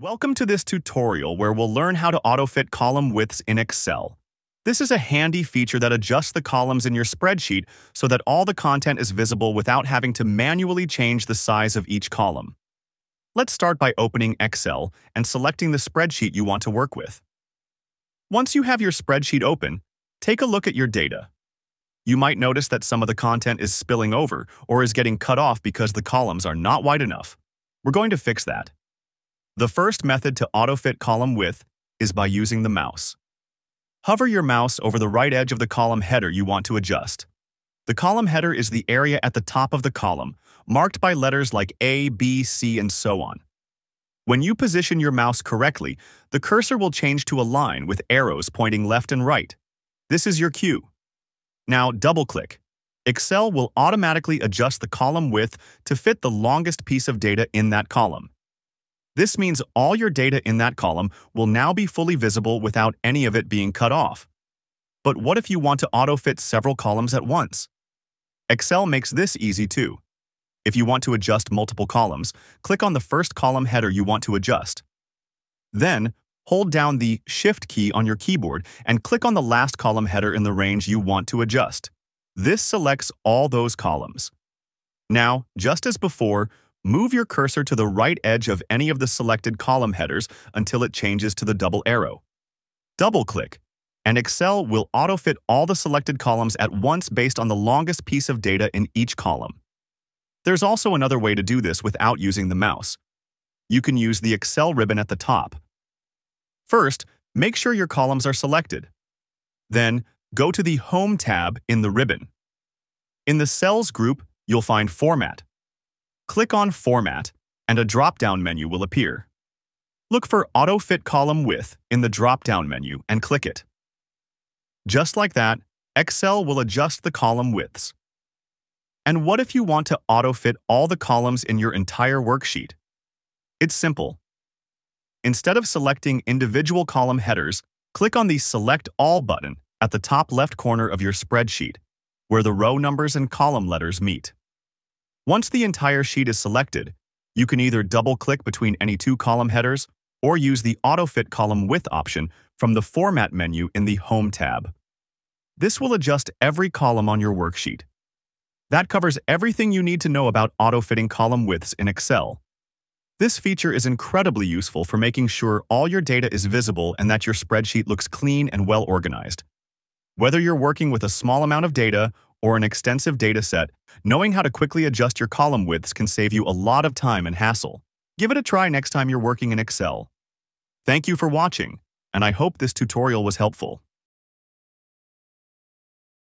Welcome to this tutorial where we'll learn how to auto-fit column widths in Excel. This is a handy feature that adjusts the columns in your spreadsheet so that all the content is visible without having to manually change the size of each column. Let's start by opening Excel and selecting the spreadsheet you want to work with. Once you have your spreadsheet open, take a look at your data. You might notice that some of the content is spilling over or is getting cut off because the columns are not wide enough. We're going to fix that. The first method to auto-fit column width is by using the mouse. Hover your mouse over the right edge of the column header you want to adjust. The column header is the area at the top of the column, marked by letters like A, B, C, and so on. When you position your mouse correctly, the cursor will change to a line with arrows pointing left and right. This is your cue. Now double-click. Excel will automatically adjust the column width to fit the longest piece of data in that column. This means all your data in that column will now be fully visible without any of it being cut off. But what if you want to auto-fit several columns at once? Excel makes this easy too. If you want to adjust multiple columns, click on the first column header you want to adjust. Then, hold down the Shift key on your keyboard and click on the last column header in the range you want to adjust. This selects all those columns. Now, just as before, move your cursor to the right edge of any of the selected column headers until it changes to the double arrow. Double-click, and Excel will auto-fit all the selected columns at once based on the longest piece of data in each column. There's also another way to do this without using the mouse. You can use the Excel ribbon at the top. First, make sure your columns are selected. Then, go to the Home tab in the ribbon. In the Cells group, you'll find Format. Click on Format, and a drop-down menu will appear. Look for Auto-Fit Column Width in the drop-down menu and click it. Just like that, Excel will adjust the column widths. And what if you want to auto-fit all the columns in your entire worksheet? It's simple. Instead of selecting individual column headers, click on the Select All button at the top left corner of your spreadsheet, where the row numbers and column letters meet. Once the entire sheet is selected, you can either double-click between any two column headers or use the Auto-Fit Column Width option from the Format menu in the Home tab. This will adjust every column on your worksheet. That covers everything you need to know about auto-fitting column widths in Excel. This feature is incredibly useful for making sure all your data is visible and that your spreadsheet looks clean and well organized. Whether you're working with a small amount of data or an extensive data set, knowing how to quickly adjust your column widths can save you a lot of time and hassle. Give it a try next time you're working in Excel. Thank you for watching, and I hope this tutorial was helpful.